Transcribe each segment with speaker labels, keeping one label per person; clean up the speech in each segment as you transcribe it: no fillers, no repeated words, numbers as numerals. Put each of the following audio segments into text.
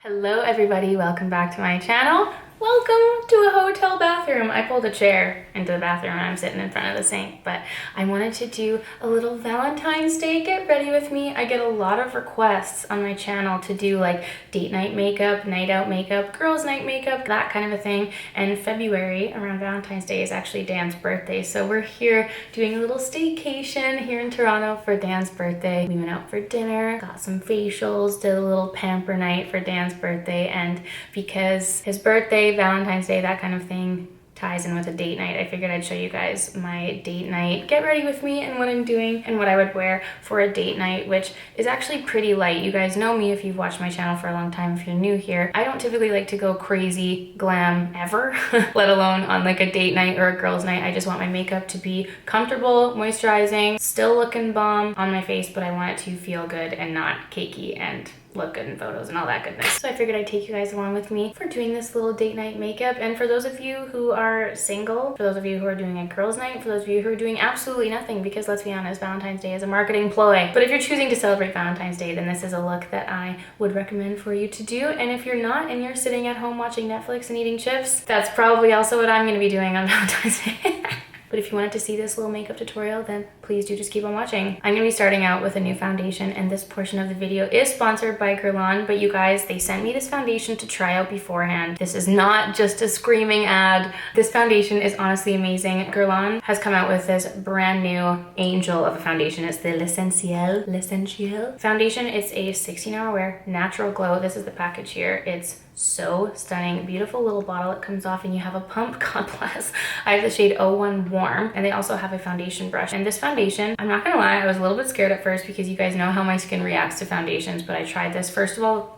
Speaker 1: Hello everybody, welcome back to my channel. Welcome to a hotel bathroom. I pulled a chair into the bathroom and I'm sitting in front of the sink, but I wanted to do a little Valentine's Day get ready with me. I get a lot of requests on my channel to do like date night makeup, night out makeup, girls night makeup, that kind of a thing. And February around Valentine's Day is actually Dan's birthday. So we're here doing a little staycation here in Toronto for Dan's birthday. We went out for dinner, got some facials, did a little pamper night for Dan's birthday. And because his birthday, Valentine's Day, that kind of thing ties in with a date night, I figured I'd show you guys my date night get ready with me and what I'm doing and what I would wear for a date night, which is actually pretty light. You guys know me if you've watched my channel for a long time. If you're new here, I don't typically like to go crazy glam ever, let alone on like a date night or a girls night. I just want my makeup to be comfortable, moisturizing, still looking bomb on my face, but I want it to feel good and not cakey and look good in photos and all that goodness. So I figured I'd take you guys along with me for doing this little date night makeup. And for those of you who are single, for those of you who are doing a girls night, for those of you who are doing absolutely nothing, because let's be honest, Valentine's Day is a marketing ploy. But if you're choosing to celebrate Valentine's Day, then this is a look that I would recommend for you to do. And if you're not and you're sitting at home watching Netflix and eating chips, that's probably also what I'm gonna be doing on Valentine's Day. But if you wanted to see this little makeup tutorial, then please do just keep on watching. I'm gonna be starting out with a new foundation, and this portion of the video is sponsored by Guerlain, but you guys, they sent me this foundation to try out beforehand. This is not just a screaming ad. This foundation is honestly amazing. Guerlain has come out with this brand new angel of a foundation. It's the L'Essentiel foundation. It's a 16-hour wear, natural glow. This is the package here. It's so stunning. Beautiful little bottle. It comes off and you have a pump. God bless. I have the shade 01 Warm, and they also have a foundation brush. And this foundation, I'm not gonna lie, I was a little bit scared at first because you guys know how my skin reacts to foundations, but I tried this. First of all,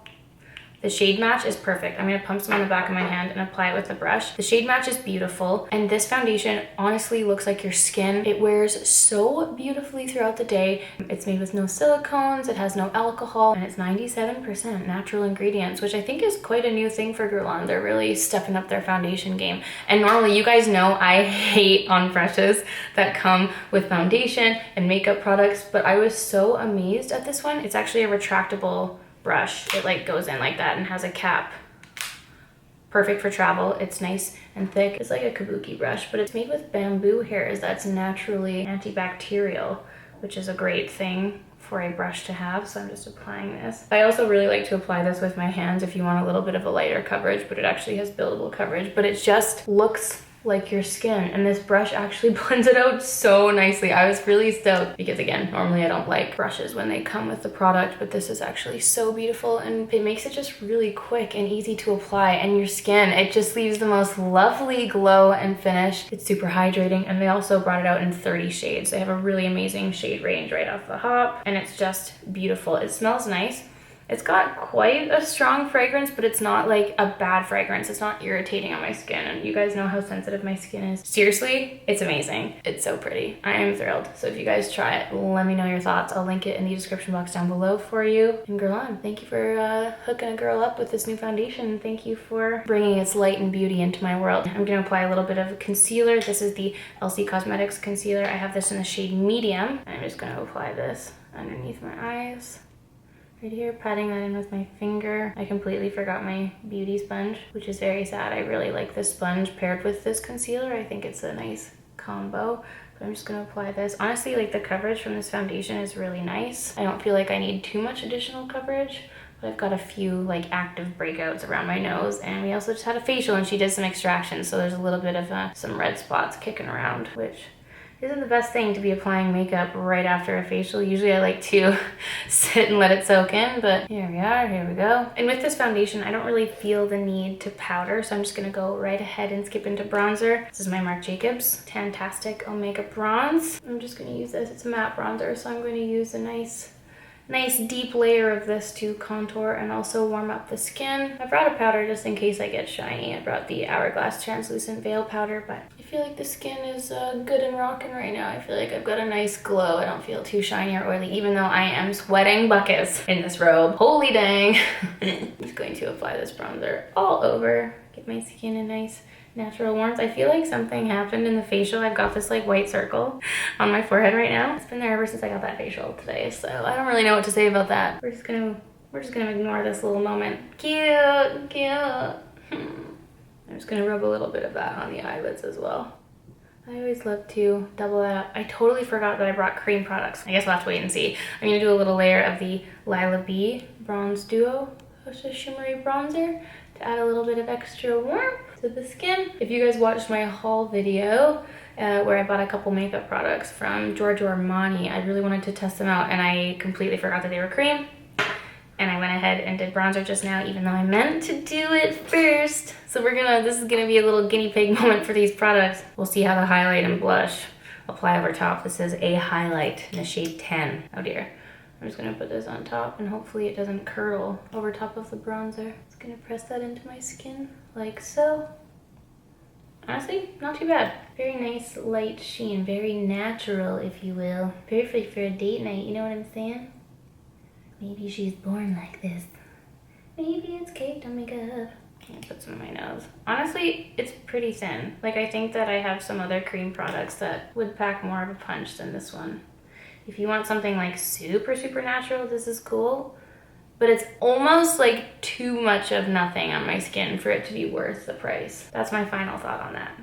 Speaker 1: the shade match is perfect. I'm gonna pump some on the back of my hand and apply it with the brush. The shade match is beautiful, and this foundation honestly looks like your skin. It wears so beautifully throughout the day. It's made with no silicones, it has no alcohol, and it's 97% natural ingredients, which I think is quite a new thing for Guerlain. They're really stepping up their foundation game. And normally, you guys know I hate on brushes that come with foundation and makeup products, but I was so amazed at this one. It's actually a retractable brush. It like goes in like that and has a cap. Perfect for travel. It's nice and thick. It's like a kabuki brush, but it's made with bamboo hairs that's naturally antibacterial, which is a great thing for a brush to have. So I'm just applying this. I also really like to apply this with my hands if you want a little bit of a lighter coverage, but it actually has buildable coverage, but it just looks like your skin, and this brush actually blends it out so nicely. I was really stoked because, again, normally I don't like brushes when they come with the product, but this is actually so beautiful, and it makes it just really quick and easy to apply, and your skin, it just leaves the most lovely glow and finish. It's super hydrating, and they also brought it out in 30 shades. They have a really amazing shade range right off the hop, and it's just beautiful. It smells nice. It's got quite a strong fragrance, but it's not like a bad fragrance. It's not irritating on my skin, and you guys know how sensitive my skin is. Seriously, it's amazing. It's so pretty. I am thrilled. So if you guys try it, let me know your thoughts. I'll link it in the description box down below for you. And Guerlain, thank you for hooking a girl up with this new foundation. Thank you for bringing its light and beauty into my world. I'm gonna apply a little bit of concealer. This is the Elcie Cosmetics concealer. I have this in the shade medium. I'm just gonna apply this underneath my eyes. Right here, patting that in with my finger. I completely forgot my beauty sponge, which is very sad. I really like this sponge paired with this concealer. I think it's a nice combo. But I'm just gonna apply this. Honestly, like the coverage from this foundation is really nice. I don't feel like I need too much additional coverage, but I've got a few like active breakouts around my nose, and we also just had a facial and she did some extractions, so there's a little bit of some red spots kicking around, which isn't the best thing to be applying makeup right after a facial. Usually I like to sit and let it soak in, but here we are, here we go. And with this foundation, I don't really feel the need to powder, so I'm just gonna go right ahead and skip into bronzer. This is my Marc Jacobs Tastic Omega Bronze. I'm just gonna use this, it's a matte bronzer, so I'm gonna use a nice deep layer of this to contour and also warm up the skin. I brought a powder just in case I get shiny. I brought the Hourglass Translucent Veil Powder, but I feel like the skin is good and rocking right now. I feel like I've got a nice glow. I don't feel too shiny or oily, even though I am sweating buckets in this robe. Holy dang. I'm just going to apply this bronzer all over, give my skin a nice natural warmth. I feel like something happened in the facial. I've got this like white circle on my forehead right now. It's been there ever since I got that facial today, so I don't really know what to say about that. We're just gonna we're just gonna ignore this little moment. Cute, cute. I'm just gonna rub a little bit of that on the eyelids as well. I always love to double that up. I totally forgot that I brought cream products. I guess we'll have to wait and see. I'm gonna do a little layer of the Lilah B Bronzer Duo. It's a shimmery bronzer to add a little bit of extra warmth to the skin. If you guys watched my haul video where I bought a couple makeup products from Giorgio Armani, I really wanted to test them out and I completely forgot that they were cream. And I went ahead and did bronzer just now, even though I meant to do it first. So this is gonna be a little guinea pig moment for these products. We'll see how the highlight and blush apply over top. This is a highlight in the shade 10. Oh dear. I'm just gonna put this on top and hopefully it doesn't curdle over top of the bronzer. Just gonna press that into my skin like so. Honestly, not too bad. Very nice light sheen, very natural, if you will. Perfect for a date night, you know what I'm saying? Maybe she's born like this. Maybe it's caked on makeup. I'm gonna put some on my nose. Honestly, it's pretty thin. Like, I think that I have some other cream products that would pack more of a punch than this one. If you want something like super, super natural, this is cool. But it's almost like too much of nothing on my skin for it to be worth the price. That's my final thought on that.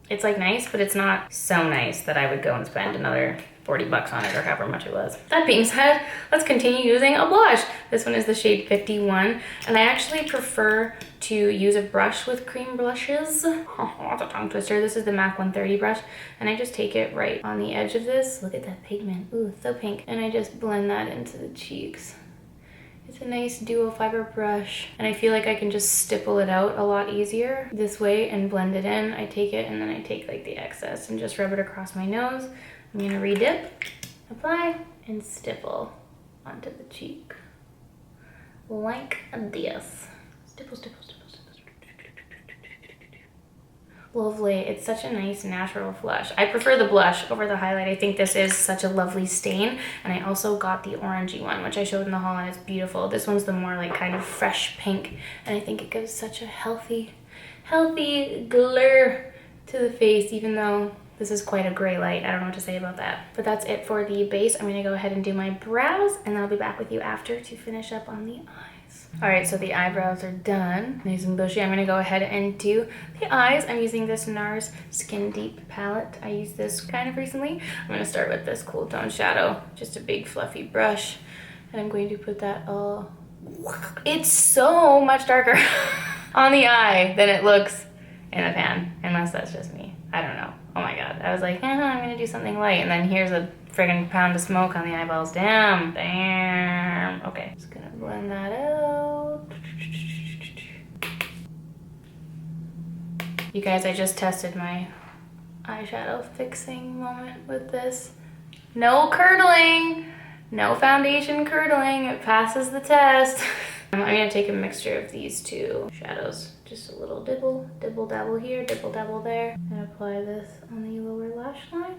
Speaker 1: It's like nice, but it's not so nice that I would go and spend another 40 bucks on it or however much it was. That being said, let's continue using a blush. This one is the shade 51, and I actually prefer to use a brush with cream blushes. Oh, that's a tongue twister. This is the MAC 130 brush, and I just take it right on the edge of this. Look at that pigment. Ooh, it's so pink. And I just blend that into the cheeks. It's a nice duo fiber brush, and I feel like I can just stipple it out a lot easier this way and blend it in. I take it and then I take like the excess and just rub it across my nose. I'm gonna redip, apply, and stipple onto the cheek. Like this. Stipple, stipple, stipple, stipple. Lovely. It's such a nice natural flush. I prefer the blush over the highlight. I think this is such a lovely stain. And I also got the orangey one, which I showed in the haul, and it's beautiful. This one's the more like kind of fresh pink. And I think it gives such a healthy glare to the face, even though this is quite a gray light. I don't know what to say about that. But that's it for the base. I'm gonna go ahead and do my brows, and I'll be back with you after to finish up on the eyes. All right, so the eyebrows are done. Nice and bushy. I'm gonna go ahead and do the eyes. I'm using this NARS Skin Deep palette. I used this kind of recently. I'm gonna start with this cool tone shadow, just a big fluffy brush. And I'm going to put that all, it's so much darker on the eye than it looks in the pan, unless that's just me. I don't know. Oh my God. I was like, I'm gonna do something light, and then here's a friggin' pound of smoke on the eyeballs. Damn. Okay, just gonna blend that out. You guys, I just tested my eyeshadow fixing moment with this. No curdling, no foundation curdling. It passes the test. I'm gonna take a mixture of these two shadows. Just a little dibble dabble here, dibble dabble there, and apply this on the lower lash line.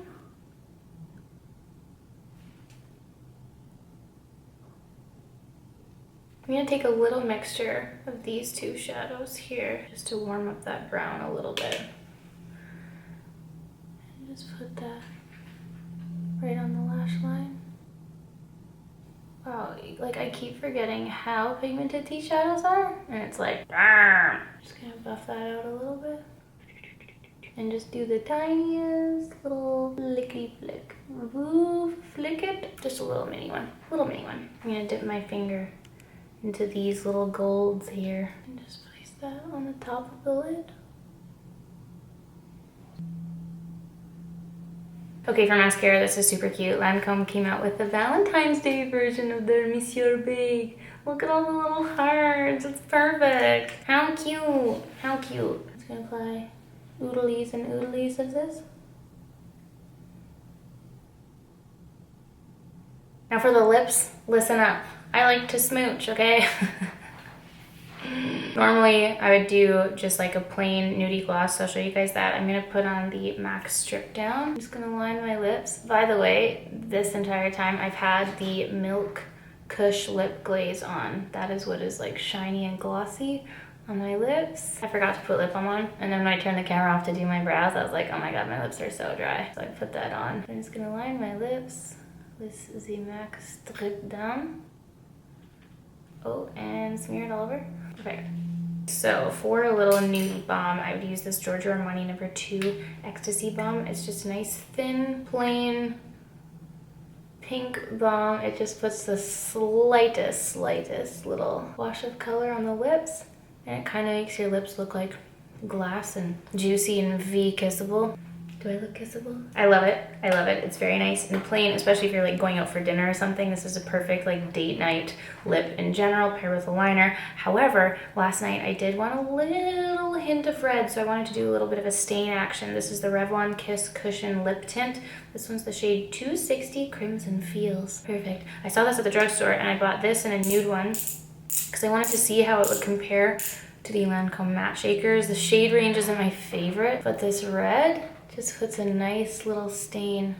Speaker 1: I'm gonna take a little mixture of these two shadows here just to warm up that brown a little bit. And just put that right on the lash line. Wow, like I keep forgetting how pigmented these shadows are, and it's like, just gonna buff that out a little bit. And just do the tiniest little flicky flick. Ooh, flick it. Just a little mini one, I'm gonna dip my finger into these little golds here and just place that on the top of the lid. Okay, for mascara, this is super cute. Lancome came out with the Valentine's Day version of their Monsieur bag. Look at all the little hearts, it's perfect. How cute, how cute. I'm just gonna apply oodlies and oodlies of this. Now for the lips, listen up. I like to smooch, okay? Normally, I would do just like a plain nudie gloss, so I'll show you guys that. I'm gonna put on the MAC Stripdown. I'm just gonna line my lips. By the way, this entire time I've had the Milk Kush lip glaze on. That is what is like shiny and glossy on my lips. I forgot to put lip balm on, and then when I turned the camera off to do my brows, I was like, oh my God, my lips are so dry. So I put that on. I'm just gonna line my lips with the MAC Stripdown. Oh, and smear it all over. Perfect. So for a little nude balm, I would use this Giorgio Armani No. 2 Ecstasy balm. It's just a nice, thin, plain pink balm. It just puts the slightest little wash of color on the lips. And it kind of makes your lips look like glass and juicy and V-kissable. Do I look kissable? I love it. I love it. It's very nice and plain, especially if you're like going out for dinner or something. This is a perfect like date night lip in general, paired with a liner. However, last night I did want a little hint of red, so I wanted to do a little bit of a stain action. This is the Revlon Kiss Cushion Lip Tint. This one's the shade 260 Crimson Feels. Perfect. I saw this at the drugstore and I bought this in a nude one because I wanted to see how it would compare to the Lancome Matte Shakers. The shade range isn't my favorite, but this red just puts a nice little stain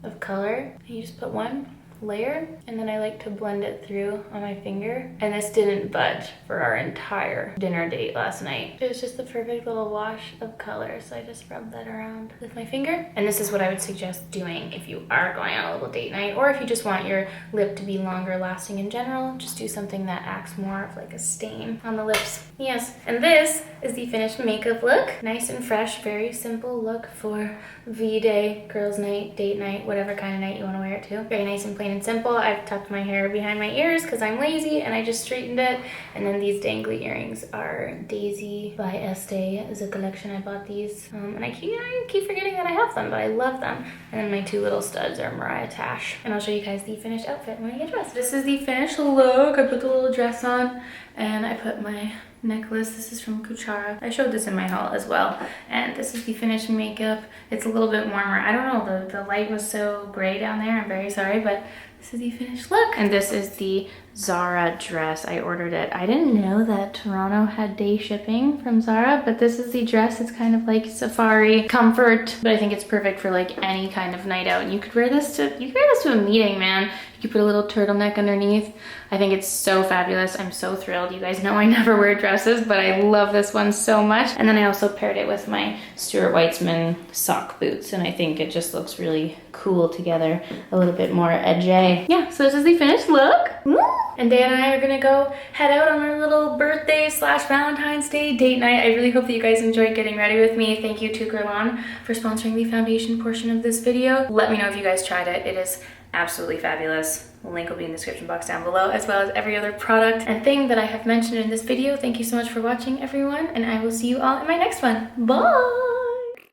Speaker 1: of color. You just put one layer and then I like to blend it through on my finger. And this didn't budge for our entire dinner date last night. It was just the perfect little wash of color. So I just rubbed that around with my finger. And this is what I would suggest doing if you are going on a little date night, or if you just want your lip to be longer lasting in general, just do something that acts more of like a stain on the lips. Yes, and this is the finished makeup look. Nice and fresh, very simple look for V-Day, girls' night, date night, whatever kind of night you want to wear it to. Very nice and plain and simple. I've tucked my hair behind my ears because I'm lazy and I just straightened it. And then these dangly earrings are Daisy by Estee. It was a collection. I bought these and I keep forgetting that I have them, but I love them. And then my two little studs are Mariah Tash. And I'll show you guys the finished outfit when I get dressed. This is the finished look. I put the little dress on and I put my necklace. This is from Kuchara. I showed this in my haul as well. And this is the finished makeup. It's a little bit warmer. I don't know, the light was so gray down there. I'm very sorry, but this is the finished look. And this is the Zara dress. I ordered it. I didn't know that Toronto had day shipping from Zara, but this is the dress. It's kind of like safari comfort, but I think it's perfect for like any kind of night out. And you could wear this to a meeting, man. You could put a little turtleneck underneath. I think it's so fabulous. I'm so thrilled. You guys know I never wear dresses, but I love this one so much. And then I also paired it with my Stuart Weitzman sock boots, and I think it just looks really cool together, a little bit more edgy. Yeah, so this is the finished look. Woo! And Dan and I are gonna go head out on our little birthday / Valentine's Day date night. I really hope that you guys enjoyed getting ready with me. Thank you to Guerlain for sponsoring the foundation portion of this video. Let me know if you guys tried it. It is absolutely fabulous. The link will be in the description box down below, as well as every other product and thing that I have mentioned in this video. Thank you so much for watching, everyone, and I will see you all in my next one. Bye!